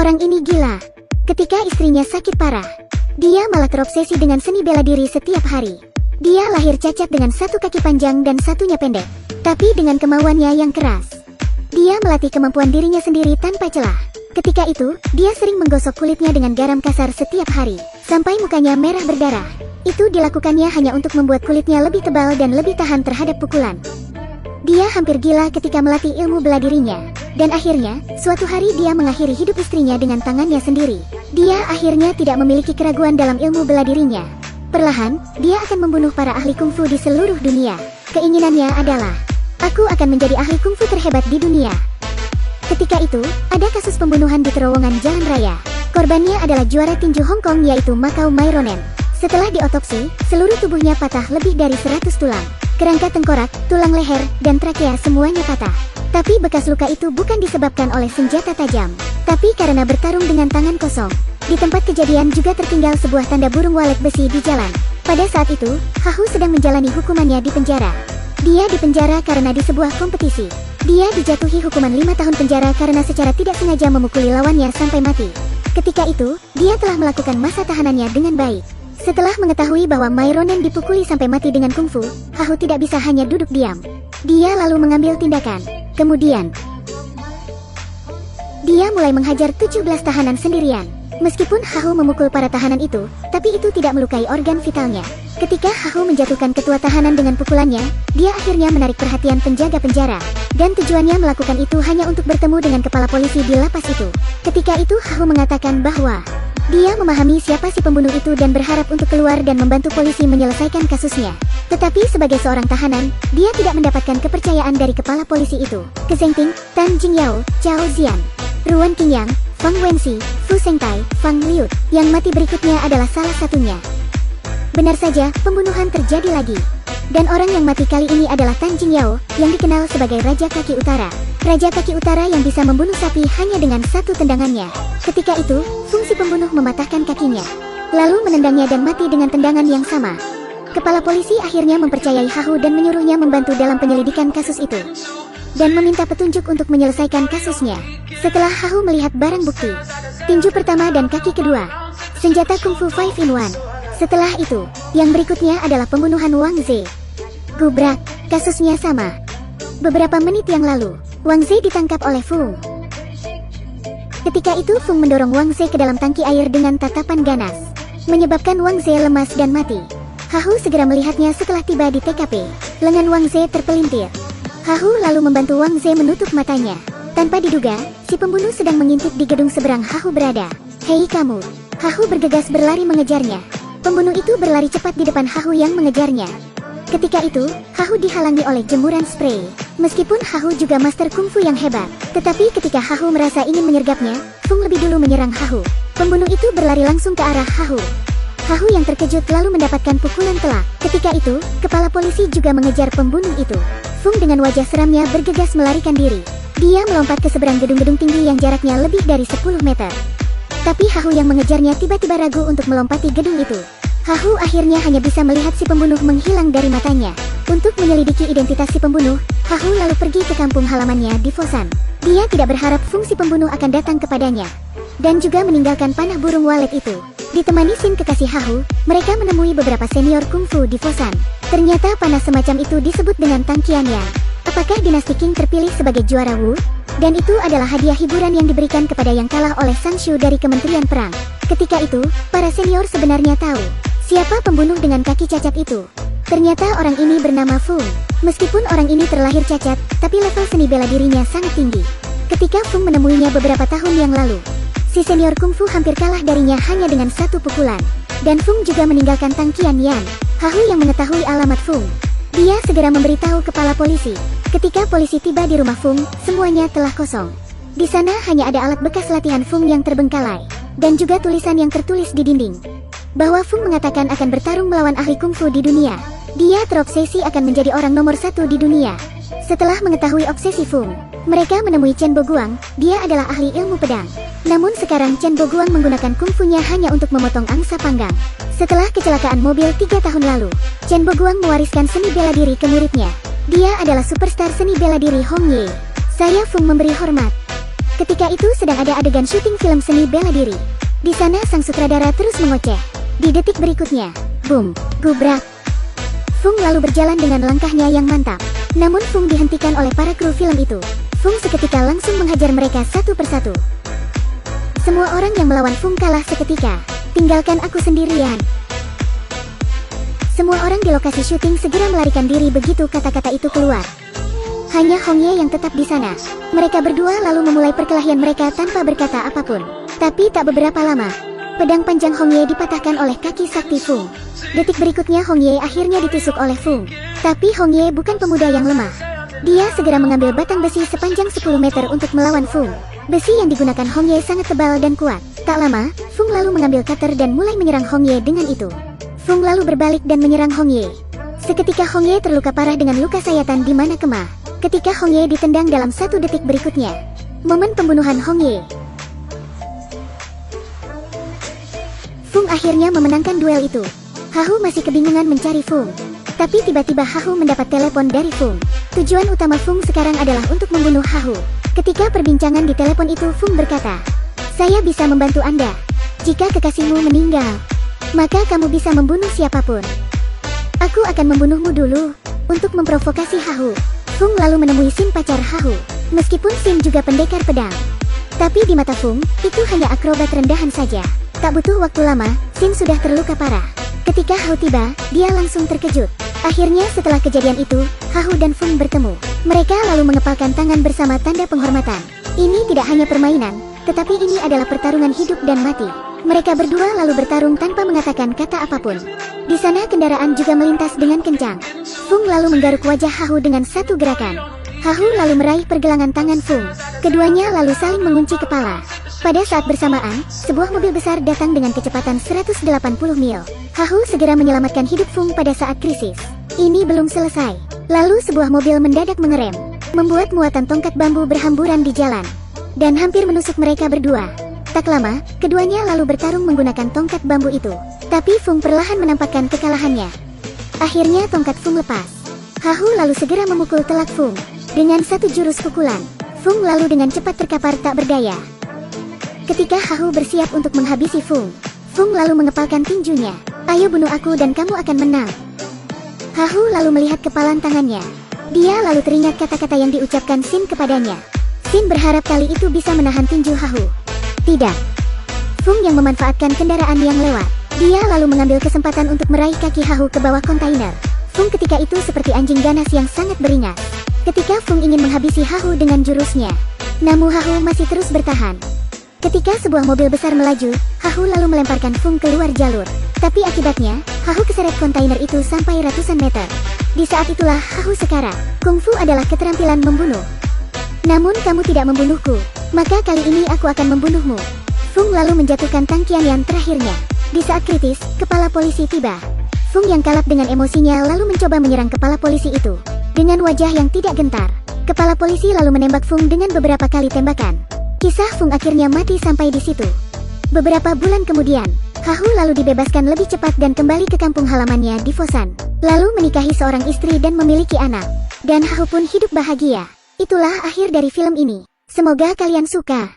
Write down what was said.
Orang ini gila. Ketika istrinya sakit parah, dia malah terobsesi dengan seni bela diri setiap hari. Dia lahir cacat dengan satu kaki panjang dan satunya pendek. Tapi dengan kemauannya yang keras, dia melatih kemampuan dirinya sendiri tanpa celah. Ketika itu, dia sering menggosok kulitnya dengan garam kasar setiap hari, sampai mukanya merah berdarah. Itu dilakukannya hanya untuk membuat kulitnya lebih tebal dan lebih tahan terhadap pukulan. Dia hampir gila ketika melatih ilmu bela dirinya. Dan akhirnya, suatu hari dia mengakhiri hidup istrinya dengan tangannya sendiri. Dia akhirnya tidak memiliki keraguan dalam ilmu bela dirinya. Perlahan, dia akan membunuh para ahli kungfu di seluruh dunia. Keinginannya adalah, aku akan menjadi ahli kungfu terhebat di dunia. Ketika itu, ada kasus pembunuhan di terowongan jalan raya. Korbannya adalah juara tinju Hong Kong yaitu Macau Myronen. Setelah diotopsi, seluruh tubuhnya patah lebih dari 100 tulang. Kerangka tengkorak, tulang leher, dan trakea semuanya patah. Tapi bekas luka itu bukan disebabkan oleh senjata tajam, tapi karena bertarung dengan tangan kosong. Di tempat kejadian juga tertinggal sebuah tanda burung walet besi di jalan. Pada saat itu, Hahu sedang menjalani hukumannya di penjara. Dia dipenjara karena di sebuah kompetisi. Dia dijatuhi hukuman 5 tahun penjara karena secara tidak sengaja memukuli lawannya sampai mati. Ketika itu, dia telah melakukan masa tahanannya dengan baik. Setelah mengetahui bahwa Myronen dipukuli sampai mati dengan kungfu, Hahu tidak bisa hanya duduk diam. Dia lalu mengambil tindakan. Kemudian, dia mulai menghajar 17 tahanan sendirian. Meskipun Hahu memukul para tahanan itu, tapi itu tidak melukai organ vitalnya. Ketika Hahu menjatuhkan ketua tahanan dengan pukulannya, dia akhirnya menarik perhatian penjaga penjara. Dan tujuannya melakukan itu hanya untuk bertemu dengan kepala polisi di lapas itu. Ketika itu Hahu mengatakan bahwa dia memahami siapa si pembunuh itu dan berharap untuk keluar dan membantu polisi menyelesaikan kasusnya. Tetapi sebagai seorang tahanan, dia tidak mendapatkan kepercayaan dari kepala polisi itu. Kezengting, Tan Jingyao, Chao Zian, Ruan Qingyang, Fang Wenxi, Fu Sengtai, Fang Liut. Yang mati berikutnya adalah salah satunya. Benar saja, pembunuhan terjadi lagi. Dan orang yang mati kali ini adalah Tan Jingyao, yang dikenal sebagai Raja Kaki Utara. Raja Kaki Utara yang bisa membunuh sapi hanya dengan satu tendangannya. Ketika itu, fungsi pembunuh mematahkan kakinya, lalu menendangnya dan mati dengan tendangan yang sama. Kepala polisi akhirnya mempercayai Hahu dan menyuruhnya membantu dalam penyelidikan kasus itu, dan meminta petunjuk untuk menyelesaikan kasusnya. Setelah Hahu melihat barang bukti, tinju pertama dan kaki kedua, senjata kungfu 5-in-1. Setelah itu, yang berikutnya adalah pembunuhan Wang Ze. Gubrak, kasusnya sama. Beberapa menit yang lalu, Wang Ze ditangkap oleh Fung. Ketika itu Fung mendorong Wang Ze ke dalam tangki air dengan tatapan ganas, menyebabkan Wang Ze lemas dan mati. Hahu segera melihatnya setelah tiba di TKP. Lengan Wang Ze terpelintir. Hahu lalu membantu Wang Ze menutup matanya. Tanpa diduga, si pembunuh sedang mengintip di gedung seberang Hahu berada. Hei kamu! Hahu bergegas berlari mengejarnya. Pembunuh itu berlari cepat di depan Hahu yang mengejarnya. Ketika itu, Hahu dihalangi oleh jemuran spray. Meskipun Hahu juga master kungfu yang hebat, tetapi ketika Hahu merasa ingin menyergapnya, Fung lebih dulu menyerang Hahu. Pembunuh itu berlari langsung ke arah Hahu. Hahu yang terkejut lalu mendapatkan pukulan telak. Ketika itu, kepala polisi juga mengejar pembunuh itu. Fung dengan wajah seramnya bergegas melarikan diri. Dia melompat ke seberang gedung-gedung tinggi yang jaraknya lebih dari 10 meter. Tapi Hahu yang mengejarnya tiba-tiba ragu untuk melompati gedung itu. Hahu akhirnya hanya bisa melihat si pembunuh menghilang dari matanya. Untuk menyelidiki identitas si pembunuh, Hahu lalu pergi ke kampung halamannya di Fosan. Dia tidak berharap fungsi pembunuh akan datang kepadanya, dan juga meninggalkan panah burung walet itu. Ditemani Sin kekasih Hahu, mereka menemui beberapa senior kungfu di Fosan. Ternyata panah semacam itu disebut dengan Tang Qianyang. Apakah dinasti Qing terpilih sebagai juara Wu? Dan itu adalah hadiah hiburan yang diberikan kepada yang kalah oleh Sang Shu dari Kementerian Perang. Ketika itu, para senior sebenarnya tahu siapa pembunuh dengan kaki cacat itu. Ternyata orang ini bernama Fung. Meskipun orang ini terlahir cacat, tapi level seni bela dirinya sangat tinggi. Ketika Fung menemuinya beberapa tahun yang lalu, si senior kungfu hampir kalah darinya hanya dengan satu pukulan. Dan Fung juga meninggalkan Tang Qianyang. Hahu yang mengetahui alamat Fung, dia segera memberitahu kepala polisi. Ketika polisi tiba di rumah Fung, semuanya telah kosong. Di sana hanya ada alat bekas latihan Fung yang terbengkalai, dan juga tulisan yang tertulis di dinding bahwa Fung mengatakan akan bertarung melawan ahli kungfu di dunia. Dia terobsesi akan menjadi orang nomor 1 di dunia. Setelah mengetahui obsesi Fung, mereka menemui Chen Boguang. Dia adalah ahli ilmu pedang. Namun sekarang Chen Boguang menggunakan kungfunya hanya untuk memotong angsa panggang. Setelah kecelakaan mobil 3 tahun lalu, Chen Boguang mewariskan seni bela diri ke muridnya. Dia adalah superstar seni bela diri Hong Ye. Saya Fung memberi hormat. Ketika itu sedang ada adegan syuting film seni bela diri. Di sana sang sutradara terus mengoceh. Di detik berikutnya, boom, gubrak. Fung lalu berjalan dengan langkahnya yang mantap. Namun Fung dihentikan oleh para kru film itu. Fung seketika langsung menghajar mereka satu persatu. Semua orang yang melawan Fung kalah seketika. Tinggalkan aku sendirian. Semua orang di lokasi syuting segera melarikan diri begitu kata-kata itu keluar. Hanya Hong Ye yang tetap di sana. Mereka berdua lalu memulai perkelahian mereka tanpa berkata apapun. Tapi tak beberapa lama, pedang panjang Hong Ye dipatahkan oleh kaki sakti Fung. Detik berikutnya Hong Ye akhirnya ditusuk oleh Fung. Tapi Hong Ye bukan pemuda yang lemah. Dia segera mengambil batang besi sepanjang 10 meter untuk melawan Fung. Besi yang digunakan Hong Ye sangat tebal dan kuat. Tak lama, Fung lalu mengambil cutter dan mulai menyerang Hong Ye dengan itu. Fung lalu berbalik dan menyerang Hong Ye. Seketika Hong Ye terluka parah dengan luka sayatan di mana kemah. Ketika Hong Ye ditendang dalam 1 detik berikutnya. Momen pembunuhan Hong Ye. Fung akhirnya memenangkan duel itu. Hahu masih kebingungan mencari Fung. Tapi tiba-tiba Hahu mendapat telepon dari Fung. Tujuan utama Fung sekarang adalah untuk membunuh Hahu. Ketika perbincangan di telepon itu Fung berkata, "Saya bisa membantu Anda. Jika kekasihmu meninggal, maka kamu bisa membunuh siapapun. Aku akan membunuhmu dulu." Untuk memprovokasi Hahu, Fung lalu menemui Sin pacar Hahu. Meskipun Sin juga pendekar pedang, tapi di mata Fung, itu hanya akrobat rendahan saja. Tak butuh waktu lama, Sin sudah terluka parah. Ketika Hahu tiba, dia langsung terkejut. Akhirnya setelah kejadian itu, Hahu dan Fung bertemu. Mereka lalu mengepalkan tangan bersama tanda penghormatan. Ini tidak hanya permainan, tetapi ini adalah pertarungan hidup dan mati. Mereka berdua lalu bertarung tanpa mengatakan kata apapun. Di sana kendaraan juga melintas dengan kencang. Fung lalu menggaruk wajah Hahu dengan satu gerakan. Hahu lalu meraih pergelangan tangan Fung. Keduanya lalu saling mengunci kepala. Pada saat bersamaan, sebuah mobil besar datang dengan kecepatan 180 mil. Hahu segera menyelamatkan hidup Fung pada saat krisis. Ini belum selesai. Lalu sebuah mobil mendadak mengerem, membuat muatan tongkat bambu berhamburan di jalan, dan hampir menusuk mereka berdua. Tak lama, keduanya lalu bertarung menggunakan tongkat bambu itu. Tapi Fung perlahan menampakkan kekalahannya. Akhirnya tongkat Fung lepas. Hahu lalu segera memukul telak Fung. Dengan satu jurus pukulan, Fung lalu dengan cepat terkapar tak berdaya. Ketika Hahu bersiap untuk menghabisi Fung, Fung lalu mengepalkan tinjunya. "Ayo bunuh aku dan kamu akan menang." Hahu lalu melihat kepalan tangannya. Dia lalu teringat kata-kata yang diucapkan Sin kepadanya. Sin berharap kali itu bisa menahan tinju Hahu. Tidak. Fung yang memanfaatkan kendaraan yang lewat. Dia lalu mengambil kesempatan untuk meraih kaki Hahu ke bawah kontainer. Fung ketika itu seperti anjing ganas yang sangat beringas. Ketika Fung ingin menghabisi Hahu dengan jurusnya, namun Hahu masih terus bertahan. Ketika sebuah mobil besar melaju, Hahu lalu melemparkan Fung keluar jalur. Tapi akibatnya, Hahu keseret kontainer itu sampai ratusan meter. Di saat itulah Hahu sekarat. Kungfu adalah keterampilan membunuh. Namun kamu tidak membunuhku, maka kali ini aku akan membunuhmu. Fung lalu menjatuhkan tangkian yang terakhirnya. Di saat kritis, kepala polisi tiba. Fung yang kalap dengan emosinya lalu mencoba menyerang kepala polisi itu. Dengan wajah yang tidak gentar, kepala polisi lalu menembak Fung dengan beberapa kali tembakan. Kisah Fung akhirnya mati sampai di situ. Beberapa bulan kemudian, Hahu lalu dibebaskan lebih cepat dan kembali ke kampung halamannya di Fosan. Lalu menikahi seorang istri dan memiliki anak. Dan Hahu pun hidup bahagia. Itulah akhir dari film ini. Semoga kalian suka.